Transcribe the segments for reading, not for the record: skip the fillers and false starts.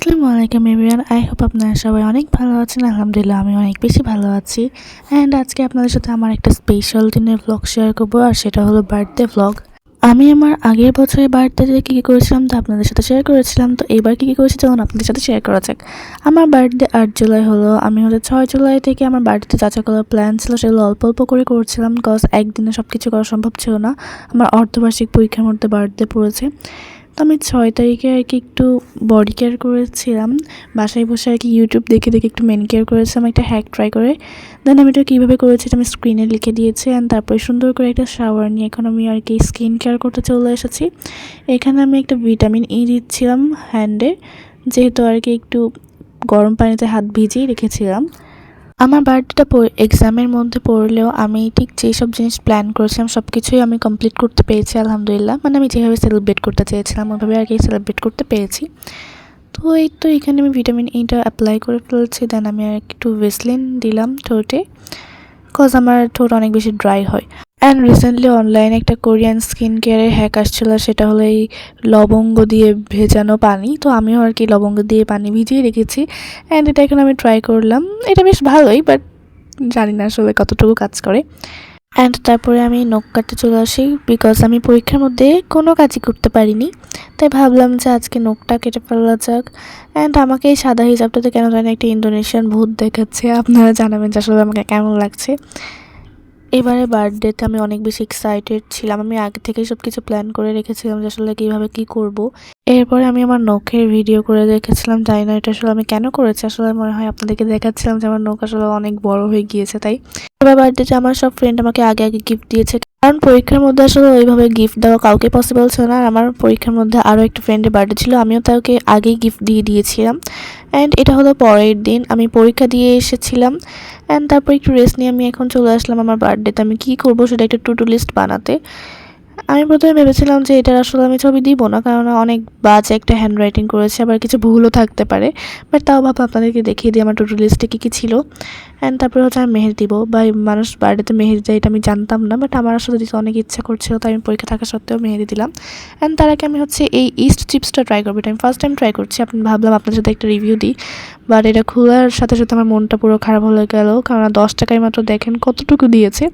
আসসালামু আলাইকুম everyone. I hope আপনারা সবাই অনেক ভালো আছেন। আলহামদুলিল্লাহ আমি অনেক বেশি ভালো আছি। অ্যান্ড আজকে আপনাদের সাথে আমার একটা স্পেশাল দিনের ভ্লগ শেয়ার করবো, আর সেটা হলো বার্থডে ভ্লগ। আমি আমার আগের বছরের বার্থডেতে কী কী করেছিলাম তো আপনাদের সাথে শেয়ার করেছিলাম, তো এবার কী কী করেছি তখন আপনাদের সাথে শেয়ার করা যাক। আমার বার্থডে 8 জুলাই হলো। আমি 6 জুলাই থেকে আমার বার্থডেতে যা যা করার প্ল্যান ছিল সেগুলো অল্প অল্প করে করছিলাম, বিকজ একদিনে সব কিছু করা সম্ভব ছিল না। আমার অর্ধবার্ষিক পরীক্ষার মধ্যে বার্থডে পড়েছে। তো আমি 6 তারিখে আর কি একটু বডি কেয়ার করেছিলাম, বাসায় বসে আর কি ইউটিউব দেখে দেখে একটু মেন কেয়ার করেছিলাম একটা হ্যাক ট্রাই করে। দেন আমি এটা কীভাবে করেছি এটা আমি স্ক্রিনে লিখে দিয়েছি। অ্যান্ড তারপরে সুন্দর করে একটা শাওয়ার নিয়ে এখন আমি আর কি স্কিন কেয়ার করতে চলে এসেছি। এখানে আমি একটা ভিটামিন ই দিচ্ছিলাম হ্যান্ডে, যেহেতু আর কি একটু গরম পানিতে হাত ভিজিয়ে রেখেছিলাম। আমার বার্থডেটা এক্সামের মধ্যে পড়লেও আমি ঠিক যেসব জিনিস প্ল্যান করেছিলাম সব কিছুই আমি কমপ্লিট করতে পেরেছি আলহামদুলিল্লাহ। মানে আমি যেভাবে সেলিব্রেট করতে চেয়েছিলাম ওইভাবে আর কি সেলিব্রেট করতে পেরেছি। তো এই তো এখানে আমি ভিটামিন ইটা অ্যাপ্লাই করে ফেলছি। দেন আমি আর একটু ভেসলিন দিলাম ঠোঁটে, বিকজ আমার ঠোঁট অনেক বেশি ড্রাই হয়। অ্যান্ড রিসেন্টলি অনলাইনে একটা কোরিয়ান স্কিন কেয়ারের হ্যাক আসছিলো, সেটা হলো এই লবঙ্গ দিয়ে ভেজানো পানি। তো আমিও আর কি লবঙ্গ দিয়ে পানি ভিজিয়ে রেখেছি, অ্যান্ড এটা এখন আমি ট্রাই করলাম। এটা বেশ ভালোই, বাট জানি না আসলে কতটুকু কাজ করে। অ্যান্ড তারপরে আমি নখ কাটতে চলে আসি, বিকজ আমি পরীক্ষার মধ্যে কোনো কাজই করতে পারিনি, তাই ভাবলাম যে আজকে নখটা কেটে ফেলা যাক। অ্যান্ড আমাকে এই সাদা হিজাবটাতে কেন জানি একটা ইন্দোনেশিয়ান ভূত দেখাচ্ছে। আপনারা জানাবেন যে আসলে আমাকে কেমন লাগছে। এবারে বার্থডেতে আমি অনেক বেশি এক্সাইটেড ছিলাম। আমি আগে থেকেই সব কিছু প্ল্যান করে রেখেছিলাম যে আসলে কীভাবে কী করব। এরপরে আমি আমার নখের ভিডিও করে রেখেছিলাম, জানি না এটা আসলে আমি কেন করেছি। আসলে মনে হয় আপনাদেরকে দেখাচ্ছিলাম যে আমার নখ আসলে অনেক বড় হয়ে গিয়েছে। তাই এবার বার্থডেতে আমার সব ফ্রেন্ড আমাকে আগে আগে গিফট দিয়েছে, কারণ পরীক্ষার মধ্যে আসলে ওইভাবে গিফট দেওয়া কাউকে পসিবল ছিল না। আর আমার পরীক্ষার মধ্যে আরও একটা ফ্রেন্ডের বার্থডে ছিল, আমিও তাকে আগেই গিফট দিয়ে দিয়েছিলাম। অ্যান্ড এটা হলো পরের দিন, আমি পরীক্ষা দিয়ে এসেছিলাম। অ্যান্ড তারপর একটু রেস্ট নিয়ে আমি এখন চলে আসলাম আমার বার্থডেতে আমি কী করবো সেটা একটা টু ডু লিস্ট বানাতে। আমি প্রথমে ভেবেছিলাম যে এটার আসলে আমি ছবি দিব না, কারণ অনেক বাজে একটা হ্যান্ড রাইটিং করেছে, আবার কিছু ভুলও থাকতে পারে। বাট তাও ভাবো আপনাদেরকে দেখিয়ে দিই আমার টু ডু লিস্টে কী কী ছিল। অ্যান্ড তারপরে আমি মেহেদি দিব, বা মানুষ বার্থডেতে মেহেদি দেয় এটা আমি জানতাম না, বাট আমার আসলে দিতে অনেক ইচ্ছা করছিল, তাই আমি পরীক্ষা থাকা সত্ত্বেও মেহেদি দিলাম। অ্যান্ড তার আগে আমি এই ইস্ট চিপসটা ট্রাই করবো, এটা আমি ফার্স্ট টাইম ট্রাই করছি। আপনি ভাবলাম আপনার সাথে একটা রিভিউ দিই, বাট এটা খোলার সাথে সাথে আমার মনটা পুরো খারাপ হয়ে গেল, কারণ 10 টাকায় মাত্র দেখেন কতটুকু দিয়েছে।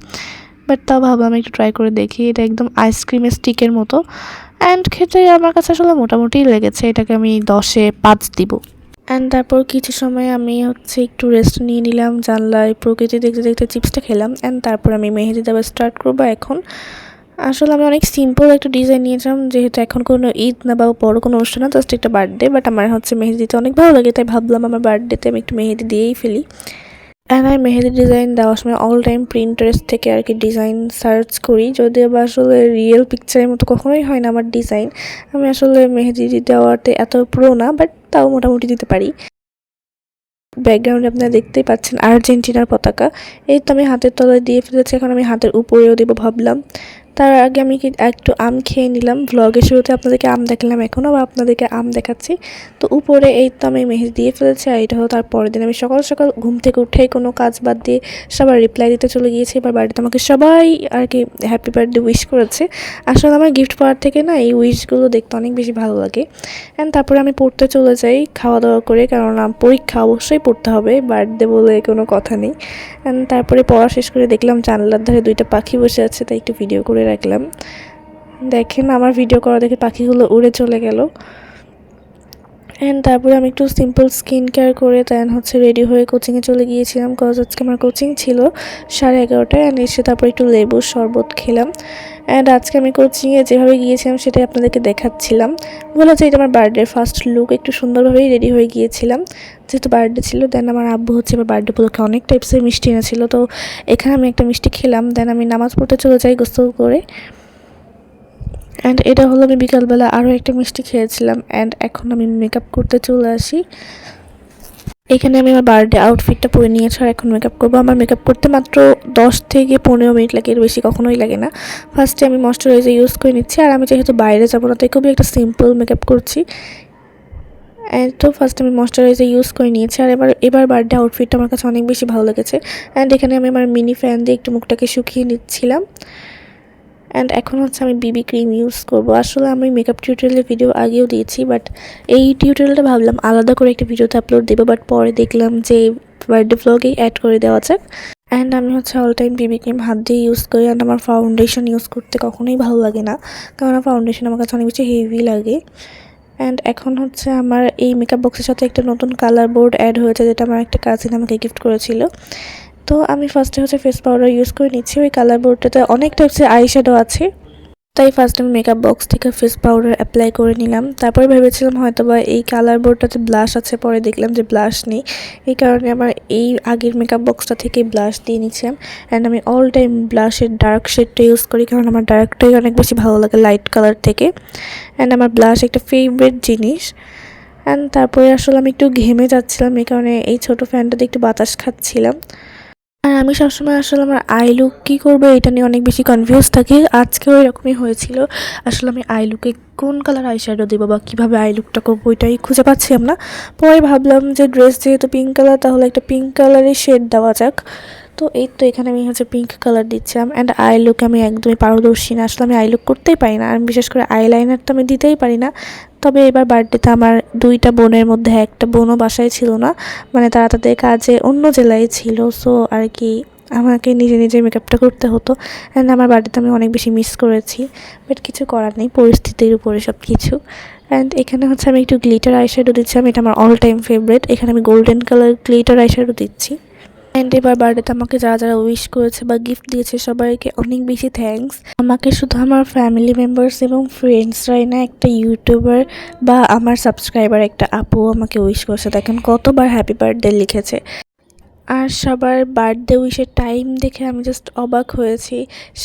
বাট তাও ভাবলাম একটু ট্রাই করে দেখি। এটা একদম আইসক্রিমের স্টিকের মতো, অ্যান্ড খেতে আমার কাছে আসলে মোটামুটি লেগেছে। এটাকে আমি 10-এ 5 দিব। অ্যান্ড তারপর কিছু সময় আমি একটু রেস্ট নিয়ে নিলাম, জানলায় প্রকৃতি দেখতে দেখতে চিপসটা খেলাম। অ্যান্ড তারপর আমি মেহেদি দেওয়া স্টার্ট করবো এখন। আসলে আমি অনেক সিম্পল একটা ডিজাইন নিয়েছিলাম, যেহেতু এখন কোনো ঈদ না বা বড় কোনো অনুষ্ঠান না, জাস্ট একটা বার্থডে। বাট আমার মেহেদি দিতে অনেক ভালো লাগে, তাই ভাবলাম আমার বার্থডেতে আমি একটু মেহেদি দিয়েই ফেলি। অ্যান্ড আমি মেহেদি ডিজাইন দেওয়ার সময় অল টাইম প্রিন্টারেস্ট থেকে আর কি ডিজাইন সার্চ করি, যদিও বা আসলে রিয়েল পিকচারের মতো কখনোই হয় না আমার ডিজাইন। আমি আসলে মেহেদি দেওয়াতে এত প্রো না, বাট তাও মোটামুটি দিতে পারি। ব্যাকগ্রাউন্ডে আপনারা দেখতেই পাচ্ছেন আর্জেন্টিনার পতাকা। এই তো আমি হাতের তলায় দিয়ে ফেলেছি, এখন আমি হাতের উপরেও দেবো ভাবলাম। তার আগে আমি একটু আম খেয়ে নিলাম। ভ্লগের শুরুতে আপনাদেরকে আম দেখালাম, এখনও আবার আপনাদেরকে আম দেখাচ্ছি। তো উপরে এই তো আমি মেহেদি দিয়ে ফেলেছি। আর এটা হলো তার পরের দিন, আমি সকাল সকাল ঘুম থেকে উঠেই কোনো কাজ বাদ দিয়ে সবার রিপ্লাই দিতে চলে গিয়েছি। এবার বাড়িতে আমাকে সবাই আর কি হ্যাপি বার্থডে উইশ করেছে। আসলে আমার গিফট পাওয়ার থেকে না এই উইশগুলো দেখতে অনেক বেশি ভালো লাগে। অ্যান্ড তারপরে আমি পড়তে চলে যাই খাওয়া দাওয়া করে, কারণ পরীক্ষা অবশ্যই পড়তে হবে, বার্থডে বলে কোনো কথা নেই। অ্যান্ড তারপরে পড়া শেষ করে দেখলাম জানলার ধারে 2টা পাখি বসে আছে, তাই একটু ভিডিও করে রাখলাম। দেখেন আমার ভিডিও করা দেখে পাখিগুলো উড়ে চলে গেল। অ্যান্ড তারপরে আমি একটু সিম্পল স্কিন কেয়ার করে দেন রেডি হয়ে কোচিংয়ে চলে গিয়েছিলাম, কজ আজকে আমার কোচিং ছিল 11:30টায়। অ্যান্ড এসে তারপর একটু লেবুর শরবত খেলাম। অ্যান্ড আজকে আমি কোচিংয়ে যেভাবে গিয়েছিলাম সেটাই আপনাদেরকে দেখাচ্ছিলাম। বলা যায় এটা আমার বার্থডে ফার্স্ট লুক, একটু সুন্দরভাবেই রেডি হয়ে গিয়েছিলাম যেহেতু বার্থডে ছিল। দেন আমার আব্বু এবার বার্থডে উপলক্ষে অনেক টাইপসের মিষ্টি এনেছিল, তো এখানে আমি একটা মিষ্টি খেলাম। দেন আমি নামাজ পড়তে চলে যাই গোসল করে। অ্যান্ড এটা হলো আমি বিকালবেলা আরও একটা মিষ্টি খেয়েছিলাম। অ্যান্ড এখন আমি মেকআপ করতে চলে আসি। এখানে আমি আমার বার্থডে আউটফিটটা পরে নিয়েছি, আর এখন মেকআপ করবো। আমার মেকআপ করতে মাত্র 10 থেকে 15 মিনিট লাগে, এর বেশি কখনোই লাগে না। ফার্স্টে আমি ময়শ্চারাইজার ইউজ করে নিচ্ছি, আর আমি যেহেতু বাইরে যাবো না তাই খুবই একটা সিম্পল মেকআপ করছি। অ্যান্ড তো ফার্স্ট আমি ময়শ্চারাইজার ইউজ করে নিয়েছি, আর এবার বার্থডে আউটফিটটা আমার কাছে অনেক বেশি ভালো লেগেছে। অ্যান্ড এখানে আমি আমার মিনি ফ্যান দিয়ে একটু মুখটাকে শুকিয়ে নিচ্ছিলাম। অ্যান্ড এখন হচ্ছে আমি বিবি ক্রিম ইউজ করব। আসলে আমি মেকআপ টিউটোরিয়ালের ভিডিও আগেও দিয়েছি, বাট এই টিউটোরিয়ালটা ভাবলাম আলাদা করে একটা ভিডিওতে আপলোড দেবো, বাট পরে দেখলাম যে বার্থডে ভ্লগেই অ্যাড করে দেওয়া যাক। অ্যান্ড আমি হচ্ছে অল টাইম বিবি ক্রিম হাত দিয়ে ইউজ করি। অ্যান্ড আমার ফাউন্ডেশন ইউজ করতে কখনোই ভালো লাগে না, কারণ ফাউন্ডেশন আমার কাছে অনেক বেশি হেভি লাগে। অ্যান্ড এখন হচ্ছে আমার এই মেকআপ বক্সের সাথে একটা নতুন কালার বোর্ড অ্যাড হয়েছে, যেটা আমার একটা কাজিন আমাকে গিফট করেছিল। তো আমি ফার্স্টে হচ্ছে ফেস পাউডার ইউজ করে নিচ্ছি। ওই কালার বোর্ডটাতে অনেক টাইপসের আই শ্যাডো আছে, তাই ফার্স্ট আমি মেকআপ বক্স থেকে ফেস পাউডার অ্যাপ্লাই করে নিলাম। তারপরে ভেবেছিলাম হয়তো বা এই কালার বোর্ডটাতে ব্লাশ আছে, পরে দেখলাম যে ব্লাশ নেই। এই কারণে আমার এই আগের মেকআপ বক্সটা থেকে ব্লাশ দিয়ে নিচ্ছিলাম। অ্যান্ড আমি অল টাইম ব্লাশের ডার্ক শেডটা ইউজ করি, কারণ আমার ডার্কটাই অনেক বেশি ভালো লাগে লাইট কালার থেকে। অ্যান্ড আমার ব্লাশ একটা ফেভারিট জিনিস। অ্যান্ড তারপরে আসলে আমি একটু ঘেমে যাচ্ছিলাম, এই কারণে এই ছোটো ফ্যানটাতে একটু বাতাস খাচ্ছিলাম। আর আমি সবসময় আসলে আমার আই লুক কী করবো এটা নিয়ে অনেক বেশি কনফিউজ থাকি। আজকেও এরকমই হয়েছিল। আসলে আমি আই লুকে কোন কালার আই শ্যাডো দেবো বা কীভাবে আই লুকটা করবো ওইটাই খুঁজে পাচ্ছিলাম না। পরে ভাবলাম যে ড্রেস যেহেতু পিঙ্ক কালার, তাহলে একটা পিঙ্ক কালারের শেড দেওয়া যাক। তো এই তো এখানে আমি হচ্ছে পিঙ্ক কালার দিচ্ছিলাম। অ্যান্ড আই লুক আমি একদমই পারদর্শী না, আসলে আমি আই লুক করতেই পারি না। আর বিশেষ করে আইলাইনার তো আমি দিতেই পারি না। তবে এবার বার্থডেতে আমার 2টা বোনের মধ্যে একটা বোনও বাসায় ছিল না, মানে তারা তাদের কাজে অন্য জেলায় ছিল। সো আর কি আমাকে নিজে নিজে মেকআপটা করতে হতো। অ্যান্ড আমার বার্থডেতে আমি অনেক বেশি মিস করেছি, বাট কিছু করার নেই, পরিস্থিতির উপরে সব কিছু। অ্যান্ড এখানে হচ্ছে আমি একটু গ্লিটার আইশ্যাডো দিচ্ছিলাম, এটা আমার অল টাইম ফেভারিট। এখানে আমি গোল্ডেন কালার গ্লিটার আইশ্যাডো দিচ্ছি। অ্যান্ড এবার বার্থডেতে আমাকে যারা যারা উইশ করেছে বা গিফট দিয়েছে সবাইকে অনেক বেশি থ্যাঙ্কস। আমাকে শুধু আমার ফ্যামিলি মেম্বার্স এবং ফ্রেন্ডসরাই না, একটা ইউটিউবার বা আমার সাবস্ক্রাইবার একটা আপু আমাকে উইশ করেছে। দেখেন কতবার হ্যাপি বার্থডে লিখেছে। আর সবার বার্থডে উইশের টাইম দেখে আমি জাস্ট অবাক হয়েছি।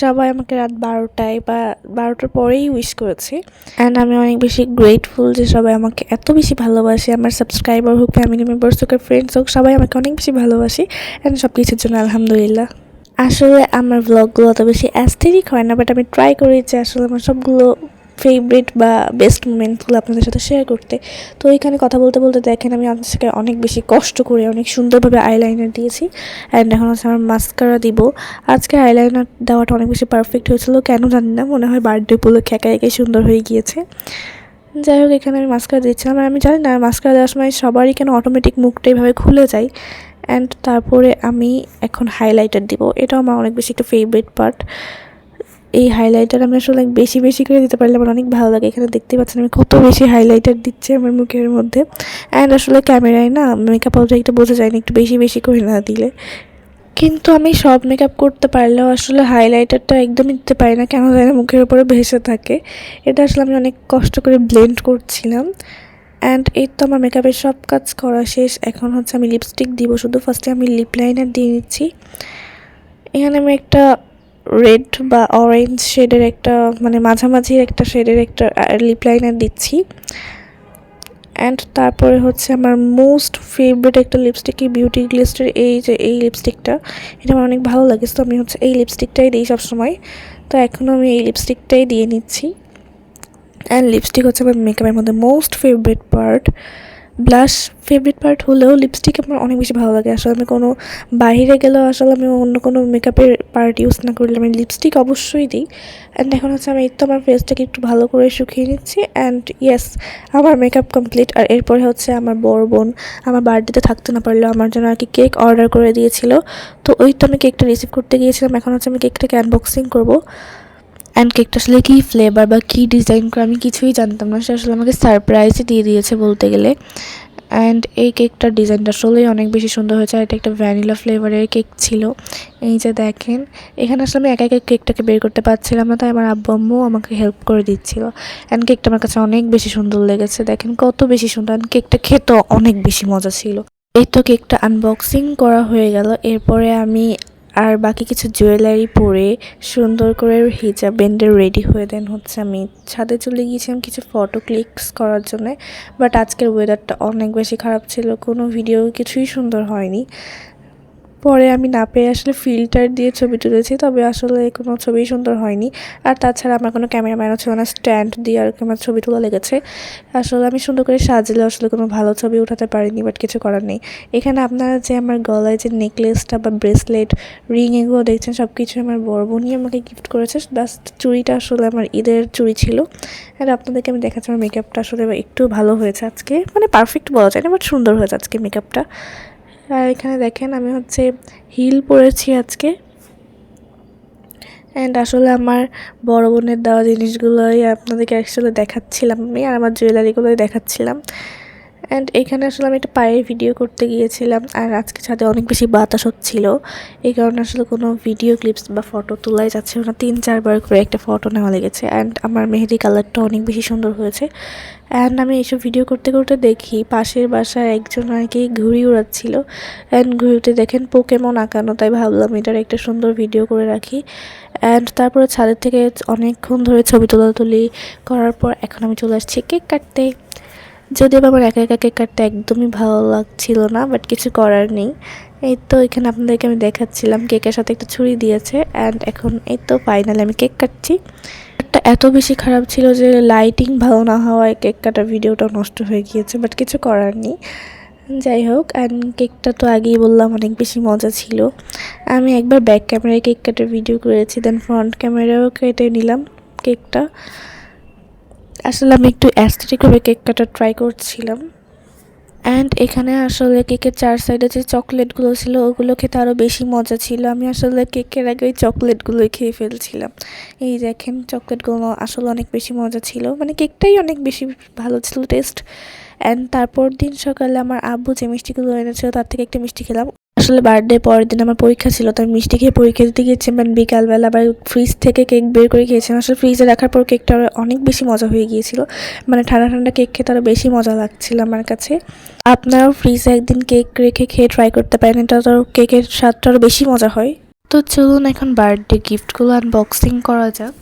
সবাই আমাকে রাত 12টায় বা 12টার পরেই উইশ করেছে। অ্যান্ড আমি অনেক বেশি গ্রেটফুল যে সবাই আমাকে এত বেশি ভালোবাসে। আমার সাবস্ক্রাইবার হোক, ফ্যামিলি মেম্বার্স হোক, ফ্রেন্ডস হোক, সবাই আমাকে অনেক বেশি ভালোবাসে। অ্যান্ড সব কিছুর জন্য আলহামদুলিল্লাহ। আসলে আমার ব্লগগুলো অত বেশি অ্যাস্থেটিক হয় না, বাট আমি ট্রাই করি যে আসলে আমার সবগুলো ফেভারিট বা বেস্ট মোমেন্টগুলো আপনাদের সাথে শেয়ার করতে। তো এখানে কথা বলতে বলতে দেখেন আমি আজকে অনেক বেশি কষ্ট করে অনেক সুন্দরভাবে আইলাইনার দিয়েছি। অ্যান্ড এখন হচ্ছে আমার মাস্কারা দিব। আজকে আইলাইনার দেওয়াটা অনেক বেশি পারফেক্ট হয়েছিল, কেন জানি না, মনে হয় বার্থডে উপলক্ষে একা একাই সুন্দর হয়ে গিয়েছে। যাই হোক, এখানে আমি মাস্কারা দিচ্ছিলাম। আর আমি জানি না মাস্কারা দেওয়ার সময় সবারই কেন অটোমেটিক মুখটা এইভাবে খুলে যায়। অ্যান্ড তারপরে আমি এখন হাইলাইটার দিব। এটাও আমার অনেক বেশি একটা ফেভারিট পার্ট। এই হাইলাইটার আমি আসলে বেশি বেশি করে দিতে পারলে আমার অনেক ভালো লাগে। এখানে দেখতে পাচ্ছেন আমি কত বেশি হাইলাইটার দিচ্ছি আমার মুখের মধ্যে। অ্যান্ড আসলে ক্যামেরায় না মেকআপ একটু বোঝা যায় না একটু বেশি বেশি করে না দিলে। কিন্তু আমি সব মেকআপ করতে পারলেও আসলে হাইলাইটারটা একদমই দিতে পারি না, কেন জানি না মুখের উপরে ভেসে থাকে। এটা আসলে আমি অনেক কষ্ট করে ব্লেন্ড করছিলাম। অ্যান্ড এই তো আমার মেকআপের সব কাজ করা শেষ। এখন হচ্ছে আমি লিপস্টিক দিব শুধু। ফার্স্টে আমি লিপ লাইনার দিয়ে নিচ্ছি। এখানে আমি একটা রেড বা অরেঞ্জ শেডের একটা, মানে মাঝামাঝি একটা শেডের একটা লিপ লাইনার দিচ্ছি। অ্যান্ড তারপরে হচ্ছে আমার মোস্ট ফেভারিট একটা লিপস্টিক, বিউটি গ্লিস্টের এই লিপস্টিকটা, এটা আমার অনেক ভালো লাগে। তো আমি হচ্ছে এই লিপস্টিকটাই দিই সবসময়। তো এখনও আমি এই লিপস্টিকটাই দিয়ে নিচ্ছি। অ্যান্ড লিপস্টিক হচ্ছে আমার মেকআপের মধ্যে most favourite part. Blush favourite part হলেও লিপস্টিক আমার অনেক বেশি ভালো লাগে। আসলে আমি কোনো বাইরে গেলেও আসলে আমি অন্য কোনো মেকআপের পার্ট ইউজ না করলে আমি লিপস্টিক অবশ্যই দিই। অ্যান্ড এখন হচ্ছে আমি এই তো আমার ফেসটাকে একটু ভালো করে শুকিয়ে নিচ্ছি। অ্যান্ড ইয়েস, আমার মেকআপ কমপ্লিট। আর এরপরে হচ্ছে আমার বড় বোন আমার বার্থডেতে থাকতে না পারলেও আমার জন্য আর কি কেক অর্ডার করে দিয়েছিল। তো ওই তো আমি কেকটা রিসিভ করতে গিয়েছিলাম। এখন হচ্ছে আমি কেকটাকে আনবক্সিং করবো। অ্যান্ড কেকটা আসলে কী ফ্লেভার বা কী ডিজাইন করে আমি কিছুই জানতাম না, সে আসলে আমাকে সারপ্রাইজে দিয়ে দিয়েছে বলতে গেলে। অ্যান্ড এই কেকটার ডিজাইনটা আসলেই অনেক বেশি সুন্দর হয়েছে। আর এটা একটা ভ্যানিলা ফ্লেভারের কেক ছিল। এই যে দেখেন, এখানে আসলে আমি একা একা কেকটাকে বের করতে পারছিলাম না, তাই আমার আব্বু আম্মু আমাকে হেল্প করে দিচ্ছিল। অ্যান্ড কেকটা আমার কাছে অনেক বেশি সুন্দর লেগেছে। দেখেন কত বেশি সুন্দর। অ্যান্ড কেকটা খেতেও অনেক বেশি মজা ছিল। এই তো কেকটা আনবক্সিং করা হয়ে গেল। এরপরে আমি আর বাকি কিছু জুয়েলারি পরে সুন্দর করে হিজাব বেন্ডে রেডি হয়ে দেন হচ্ছে আমি ছাদে চলে গিয়েছিলাম কিছু ফটো ক্লিকস করার জন্যে। বাট আজকের ওয়েদারটা অনেক বেশি খারাপ ছিল, কোনো ভিডিও কিছুই সুন্দর হয়নি। পরে আমি না পেয়ে আসলে ফিল্টার দিয়ে ছবি তুলেছি, তবে আসলে কোনো ছবি সুন্দর হয়নি। আর তাছাড়া আমার কোনো ক্যামেরাম্যানও ছিল না, স্ট্যান্ড দিয়ে আর কি আমার ছবি তোলা লেগেছে। আসলে আমি সুন্দর করে সাজলে আসলে কোনো ভালো ছবি উঠাতে পারিনি, বাট কিছু করার নেই। এখানে আপনারা যে আমার গলায় যে নেকলেসটা বা ব্রেসলেট, রিং এগুলো দেখছেন সব কিছু আমার বড় বোনই আমাকে গিফট করেছে। জাস্ট চুড়িটা আসলে আমার ঈদের চুড়ি ছিল। আর আপনাদেরকে আমি দেখাচ্ছি আমার মেকআপটা আসলে একটু ভালো হয়েছে আজকে, মানে পারফেক্ট বলা যায় না, বাট সুন্দর হয়েছে আজকে মেকআপটা। আর এখানে দেখেন আমি হচ্ছে হিল পরেছি আজকে। অ্যান্ড আসলে আমার বড় বোনের দেওয়া জিনিসগুলোই আপনাদেরকে আসলে দেখাচ্ছিলাম আমি, আর আমার জুয়েলারিগুলোই দেখাচ্ছিলাম। অ্যান্ড এখানে আসলে আমি একটা পায়ের ভিডিও করতে গিয়েছিলাম, আর আজকে ছাদে অনেক বেশি বাতাস হচ্ছিল, এই কারণে আসলে কোনো ভিডিও ক্লিপস বা ফটো তোলাই যাচ্ছিল না। 3-4 বার করে একটা ফটো নেওয়া লেগেছে। অ্যান্ড আমার মেহেদি কালারটা অনেক বেশি সুন্দর হয়েছে। অ্যান্ড আমি এইসব ভিডিও করতে করতে দেখি পাশের বাসায় একজন আর কি ঘুড়ি উড়াচ্ছিল। অ্যান্ড ঘুড়িতে দেখেন পোকেমন আঁকানো, তাই ভাবলাম এটার একটা সুন্দর ভিডিও করে রাখি। অ্যান্ড তারপরে ছাদের থেকে অনেকক্ষণ ধরে ছবি তোলাতুলি করার পর এখন আমি চলে আসছি কেক কাটতে। যদিও আমার একা একা কেক কাটতে একদমই ভালো লাগছিল না, বাট কিছু করার নেই। এই তো এখানে আপনাদেরকে আমি দেখাচ্ছিলাম কেকের সাথে একটা ছুরি দিয়েছে। অ্যান্ড এখন এই তো ফাইনালি আমি কেক কাটছি। কেকটা এত বেশি খারাপ ছিল যে লাইটিং ভালো না হওয়ায় কেক কাটার ভিডিওটা নষ্ট হয়ে গিয়েছে, বাট কিছু করার নেই। যাই হোক, অ্যান্ড কেকটা তো আগেই বললাম অনেক বেশি মজা ছিল। আমি একবার ব্যাক ক্যামেরায় কেক কাটার ভিডিও করেছি, দেন ফ্রন্ট ক্যামেরাও কেটে নিলাম কেকটা। আসলে আমি একটু অ্যাস্থেটিকভাবে কেক কাটা ট্রাই করছিলাম। অ্যান্ড এখানে আসলে কেকের 4 সাইডে যে চকলেটগুলো ছিল ওগুলো খেতে আরও বেশি মজা ছিল। আমি আসলে কেকের আগে ওই চকলেটগুলোই খেয়ে ফেলছিলাম। এই দেখেন চকলেটগুলো আসলে অনেক বেশি মজা ছিল, মানে কেকটাই অনেক বেশি ভালো ছিল টেস্ট। অ্যান্ড তারপর দিন সকালে আমার আব্বু যে মিষ্টিগুলো এনেছিল তার থেকে একটা মিষ্টি খেলাম। আসলে বার্থডে পরের দিন আমার পরীক্ষা ছিল, তো আমি মিষ্টি খেয়ে পরীক্ষা দিতে গিয়েছিলাম বিকালবেলা, আবার ফ্রিজ থেকে কেক বের করে খেয়েছিলাম। আসলে ফ্রিজে রাখার পর কেকটা অনেক বেশি মজা হয়ে গিয়েছিল, মানে ঠান্ডা ঠান্ডা কেক খেতে আরও বেশি মজা লাগছিল আমার কাছে। আপনারাও ফ্রিজে একদিন কেক রেখে খেয়ে ট্রাই করতে পারেন, এটা তো কেকের স্বাদটা আরও বেশি মজা হয়। তো চলুন এখন বার্থডে গিফটগুলো আনবক্সিং করা যাক।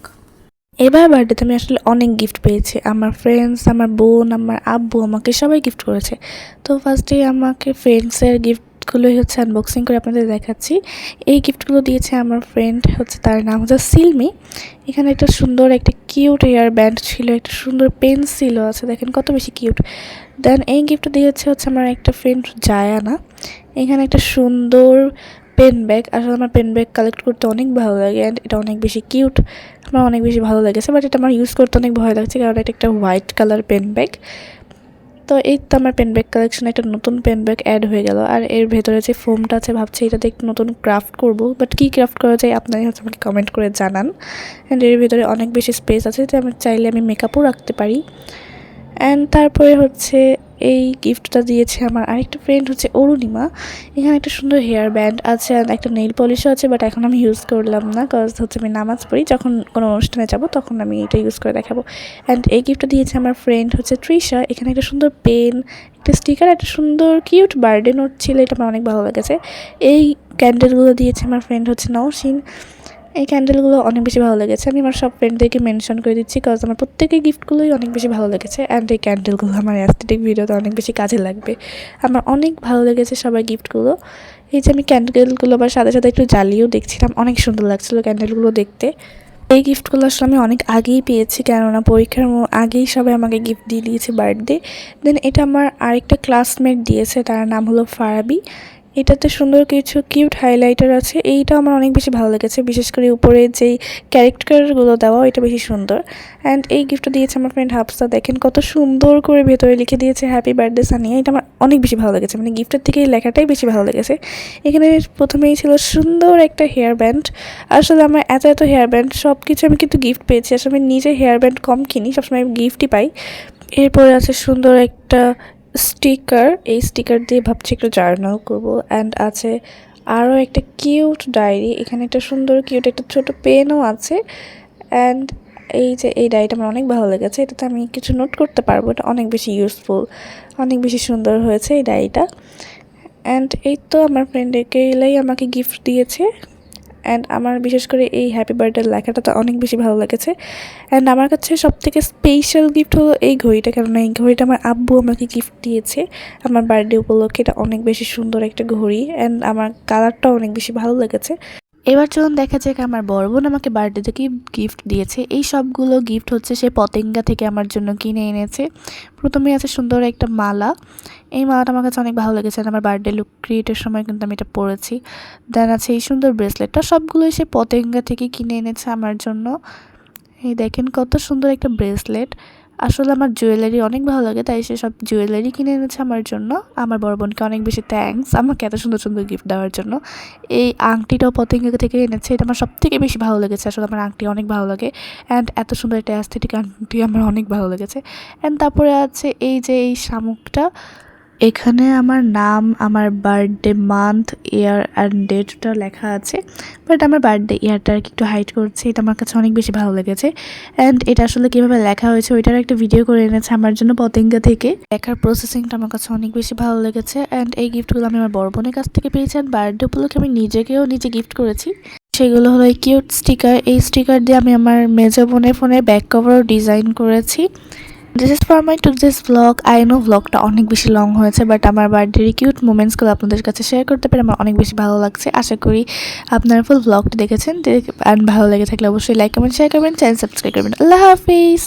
এবার বার্থডেতে আমি আসলে অনেক গিফট পেয়েছি। আমার ফ্রেন্ডস, আমার বোন, আমার আব্বু আমাকে সবাই গিফট করেছে। তো ফার্স্টে আমাকে ফ্রেন্ডসের গিফটগুলোই হচ্ছে আনবক্সিং করে আপনাদের দেখাচ্ছি। এই গিফটগুলো দিয়েছে আমার ফ্রেন্ড, হচ্ছে তার নাম হচ্ছে সিলমি। এখানে একটা সুন্দর একটা কিউট হেয়ার ব্যান্ড ছিল, একটা সুন্দর পেন্সিলও আছে, দেখেন কত বেশি কিউট। দেন এই গিফটটা দিয়েছে হচ্ছে আমার একটা ফ্রেন্ড জায়ানা। এখানে একটা সুন্দর পেন ব্যাগ। আসলে আমার পেন ব্যাগ কালেক্ট করতে অনেক ভালো লাগে, অ্যান্ড এটা অনেক বেশি কিউট, আমার অনেক বেশি ভালো লেগেছে। বাট এটা আমার ইউজ করতে অনেক ভয় লাগছে, কারণ এটা একটা হোয়াইট কালার পেন ব্যাগ। তো এই তো আমার পেন ব্যাগ কালেকশনে একটা নতুন পেন ব্যাগ অ্যাড হয়ে গেল। আর এর ভেতরে যে ফোমটা আছে ভাবছি এটাতে একটু নতুন ক্রাফট করব, বাট কী ক্রাফট করা যায় আপনারাই হচ্ছে আমাকে কমেন্ট করে জানান। অ্যান্ড এর ভেতরে অনেক বেশি স্পেস আছে, যে আমি চাইলে আমি মেকআপও রাখতে পারি। অ্যান্ড তারপরে হচ্ছে এই গিফটটা দিয়েছে আমার আরেকটা ফ্রেন্ড, হচ্ছে অরুণিমা। এখানে একটা সুন্দর হেয়ার ব্যান্ড আছে, আর একটা নেইল পলিশও আছে, বাট এখন আমি ইউজ করলাম না, কজ হচ্ছে আমি নামাজ পড়ি, যখন কোনো অনুষ্ঠানে যাব তখন আমি এটা ইউজ করে দেখাবো। অ্যান্ড এই গিফটটা দিয়েছে আমার ফ্রেন্ড হচ্ছে তৃষা। এখানে একটা সুন্দর পেন, একটা স্টিকার, একটা সুন্দর কিউট বার্থডে নোট ছিল, এটা আমার অনেক ভালো লেগেছে। এই ক্যান্ডেলগুলো দিয়েছে আমার ফ্রেন্ড হচ্ছে নওশিন। এই ক্যান্ডেলগুলো অনেক বেশি ভালো লেগেছে। আমি আমার সব ফ্রেন্ডদেরকে মেনশন করে দিচ্ছি, কজ আমার প্রত্যেকের গিফটগুলোই অনেক বেশি ভালো লেগেছে। অ্যান্ড এই ক্যান্ডেলগুলো আমার অ্যাস্থেটিক ভিডিওতে অনেক বেশি কাজে লাগবে। আমার অনেক ভালো লেগেছে সবার গিফটগুলো। এই যে আমি ক্যান্ডেলগুলো আবার সাথে সাথে একটু জ্বালিয়েও দেখছিলাম, অনেক সুন্দর লাগছিলো ক্যান্ডেলগুলো দেখতে। এই গিফটগুলো আসলে আমি অনেক আগেই পেয়েছি, কেননা পরীক্ষার আগেই সবাই আমাকে গিফট দিয়ে দিয়েছে বার্থডে। দেন এটা আমার আরেকটা ক্লাসমেট দিয়েছে, তার নাম হলো ফারাবি। এটাতে সুন্দর কিছু কিউট হাইলাইটার আছে, এইটা আমার অনেক বেশি ভালো লেগেছে, বিশেষ করে উপরে যেই ক্যারেক্টারগুলো দেওয়া এটা বেশি সুন্দর। অ্যান্ড এই গিফটটা দিয়েছে আমার ফ্রেন্ড হাফসা, দেখেন কত সুন্দর করে ভেতরে লিখে দিয়েছে হ্যাপি বার্থডে সানিয়া। এটা আমার অনেক বেশি ভালো লেগেছে, মানে গিফটের থেকে এই লেখাটাই বেশি ভালো লেগেছে। এখানে প্রথমেই ছিল সুন্দর একটা হেয়ার ব্যান্ড। আসলে আমার এত এত হেয়ার ব্যান্ড সব কিছু আমি কিন্তু গিফট পেয়েছি, আসলে আমি নিজে হেয়ার ব্যান্ড কম কিনি, সবসময় আমি গিফটই পাই। এরপরে আছে সুন্দর একটা স্টিকার, এই স্টিকার দিয়ে ভাবছি একটু জার্নাল করবো। অ্যান্ড আছে আরও একটা কিউট ডায়েরি, এখানে একটা সুন্দর কিউট একটা ছোট পেনও আছে। অ্যান্ড এই যে এই ডায়েরিটা আমার অনেক ভালো লেগেছে, এটাতে আমি কিছু নোট করতে পারবো, এটা অনেক বেশি ইউজফুল, অনেক বেশি সুন্দর হয়েছে এই ডায়েরিটা। অ্যান্ড এই তো আমার ফ্রেন্ড একেলাই আমাকে গিফট দিয়েছে। অ্যান্ড আমার বিশেষ করে এই হ্যাপি বার্থডে লেখাটা তো অনেক বেশি ভালো লেগেছে। অ্যান্ড আমার কাছে সবথেকে স্পেশাল গিফট হলো এই ঘড়িটা, কেননা এই ঘড়িটা আমার আব্বু আমাকে গিফট দিয়েছে আমার বার্থডে উপলক্ষে। এটা অনেক বেশি সুন্দর একটা ঘড়ি অ্যান্ড আমার কালারটাও অনেক বেশি ভালো লেগেছে। এবার চলুন দেখা যাক আমার বড় বোন আমাকে বার্থডেতে কি গিফট দিয়েছে। এই সবগুলো গিফট হচ্ছে সে পতেঙ্গা থেকে আমার জন্য কিনে এনেছে। প্রথমে আছে সুন্দর একটা মালা। এই মালাটা আমার কাছে অনেক ভালো লেগেছে, আমার বার্থডে লুক ক্রিয়েটের সময় কিন্তু আমি এটা পরেছি। দেন আছে এই সুন্দর ব্রেসলেটটা, সবগুলোই সে পতেঙ্গা থেকে কিনে এনেছে আমার জন্য। এই দেখেন কত সুন্দর একটা ব্রেসলেট। আসলে আমার জুয়েলারি অনেক ভালো লাগে, তাই সে সব জুয়েলারি কিনে এনেছে আমার জন্য। আমার বড় বোনকে অনেক বেশি থ্যাঙ্কস আমাকে এত সুন্দর সুন্দর গিফট দেওয়ার জন্য। এই আংটিটাও পতেঙ্গা থেকে এনেছে, এটা আমার সবথেকে বেশি ভালো লেগেছে। আসলে আমার আংটি অনেক ভালো লাগে অ্যান্ড এত সুন্দর একটা অ্যাস্থেটিক আংটি আমার অনেক ভালো লেগেছে। অ্যান্ড তারপরে আছে এই যে এই শামুকটা, এখানে আমার নাম, আমার বার্থডে মান্থ, ইয়ার অ্যান্ড ডেটটা লেখা আছে, বাট আমার বার্থডে ইয়ারটা আর কি একটু হাইড করছে। এটা আমার কাছে অনেক বেশি ভালো লেগেছে অ্যান্ড এটা আসলে কীভাবে লেখা হয়েছে ওইটার একটা ভিডিও করে এনেছে আমার জন্য পতেঙ্গা থেকে। লেখার প্রসেসিংটা আমার কাছে অনেক বেশি ভালো লেগেছে অ্যান্ড এই গিফটগুলো আমি আমার বড় বোনের কাছ থেকে পেয়েছি অ্যান্ড বার্থডে উপলক্ষে আমি নিজে গিফট করেছি। সেগুলো হলো এই কিউট স্টিকার। এই স্টিকার দিয়ে আমি আমার মেজো বোনের ফোনের ব্যাক কভারও ডিজাইন করেছি। This is for my today's vlog. I know ভ্লগটা অনেক বেশি লং হয়েছে, বাট আমার বার্থডের কিউট মোমেন্টসগুলো আপনাদের কাছে শেয়ার করতে পেরে আমার অনেক বেশি ভালো লাগছে। আশা করি আপনারা ফুল ভ্লগটি দেখেছেন, অ্যান্ড ভালো লেগে থাকলে অবশ্যই লাইক কমেন্ট শেয়ার করবেন, চ্যানেল সাবস্ক্রাইব করবেন। আল্লাহ হাফিজ।